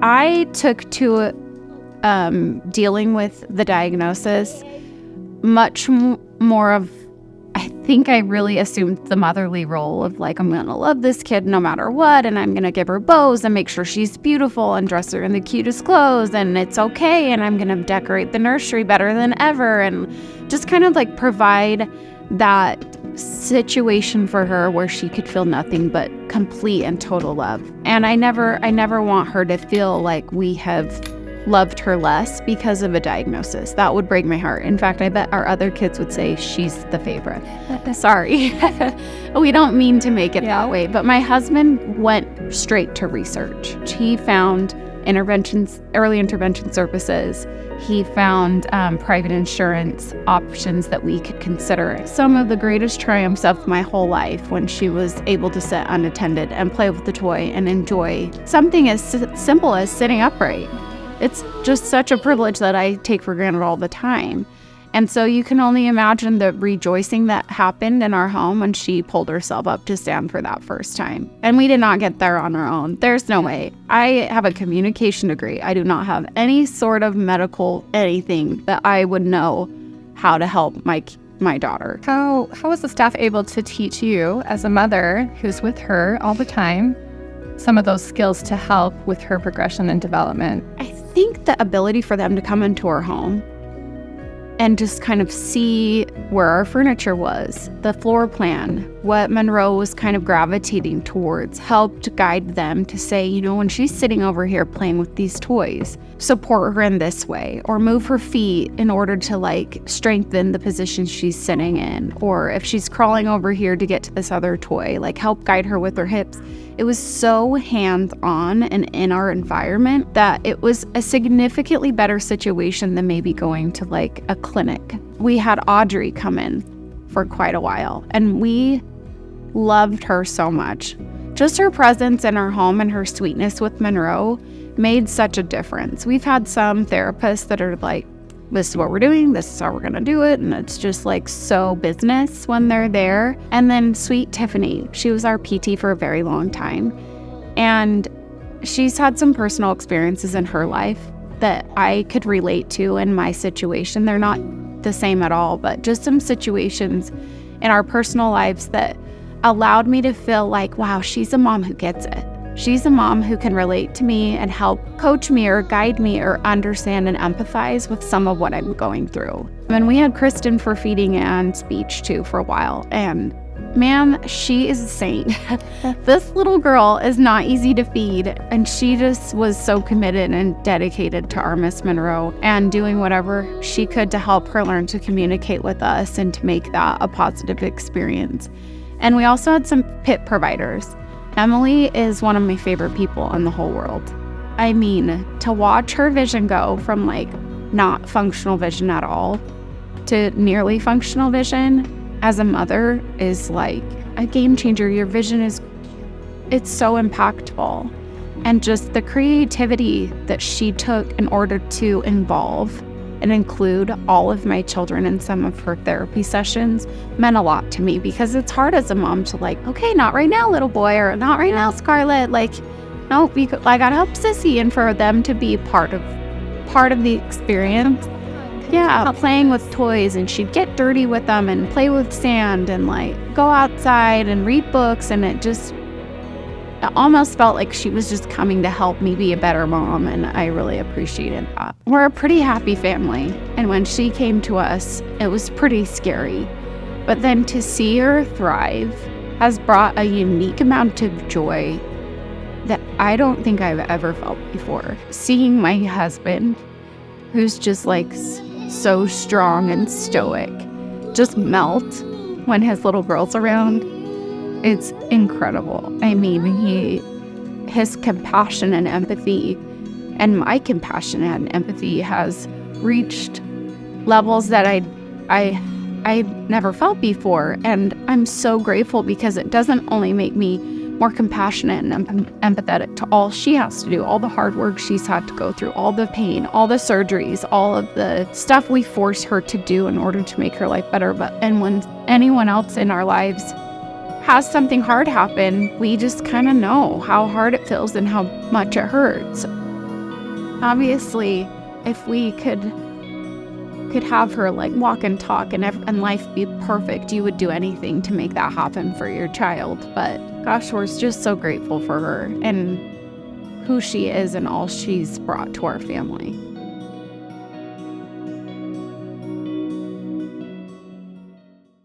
I took to dealing with the diagnosis much more of, I think I really assumed the motherly role of like, I'm going to love this kid no matter what, and I'm going to give her bows and make sure she's beautiful and dress her in the cutest clothes, and it's okay, and I'm going to decorate the nursery better than ever, and just kind of like provide that situation for her where she could feel nothing but complete and total love. And I never want her to feel like we have loved her less because of a diagnosis. That would break my heart. In fact, I bet our other kids would say she's the favorite. Sorry. We don't mean to make it that way. But my husband went straight to research. He found early intervention services. He found private insurance options that we could consider. Some of the greatest triumphs of my whole life when she was able to sit unattended and play with the toy and enjoy something as simple as sitting upright. It's just such a privilege that I take for granted all the time. And so you can only imagine the rejoicing that happened in our home when she pulled herself up to stand for that first time. And we did not get there on our own. There's no way. I have a communication degree. I do not have any sort of medical anything that I would know how to help my daughter. How was the staff able to teach you as a mother who's with her all the time some of those skills to help with her progression and development? I think the ability for them to come into our home and just kind of see where our furniture was, the floor plan, what Monroe was kind of gravitating towards, helped guide them to say, when she's sitting over here playing with these toys, support her in this way, or move her feet in order to like strengthen the position she's sitting in, or if she's crawling over here to get to this other toy, like help guide her with her hips. It was so hands-on and in our environment that it was a significantly better situation than maybe going to like a clinic. We had Audrey come in for quite a while, and we loved her so much. Just her presence in our home and her sweetness with Monroe made such a difference. We've had some therapists that are like, this is what we're doing, this is how we're gonna do it, and it's just like so business when they're there. And then sweet Tiffany, she was our PT for a very long time, and she's had some personal experiences in her life that I could relate to in my situation. They're not the same at all, but just some situations in our personal lives that allowed me to feel like, wow, she's a mom who gets it. She's a mom who can relate to me and help coach me or guide me or understand and empathize with some of what I'm going through. And we had Kristen for feeding and speech too for a while. And man, she is a saint. This little girl is not easy to feed. And she just was so committed and dedicated to our Miss Monroe and doing whatever she could to help her learn to communicate with us and to make that a positive experience. And we also had some PIT providers. Emily is one of my favorite people in the whole world. I mean, to watch her vision go from like not functional vision at all to nearly functional vision as a mother is like a game changer. Your vision it's so impactful. And just the creativity that she took in order to involve and include all of my children in some of her therapy sessions meant a lot to me, because it's hard as a mom to like, okay, not right now, little boy, or not right now, Scarlett. Like, no, I gotta help Sissy, and for them to be part of the experience. Yeah, playing with toys, and she'd get dirty with them and play with sand and like go outside and read books, and it almost felt like she was just coming to help me be a better mom, and I really appreciated that. We're a pretty happy family, and when she came to us, it was pretty scary. But then to see her thrive has brought a unique amount of joy that I don't think I've ever felt before. Seeing my husband, who's just like so strong and stoic, just melt when his little girl's around. It's incredible. I mean, his compassion and empathy, and my compassion and empathy has reached levels that I never felt before. And I'm so grateful, because it doesn't only make me more compassionate and empathetic to all she has to do, all the hard work she's had to go through, all the pain, all the surgeries, all of the stuff we force her to do in order to make her life better. And when anyone else in our lives has something hard happen, we just kind of know how hard it feels and how much it hurts. Obviously, if we could have her like walk and talk and life be perfect, you would do anything to make that happen for your child. But gosh, we're just so grateful for her and who she is and all she's brought to our family.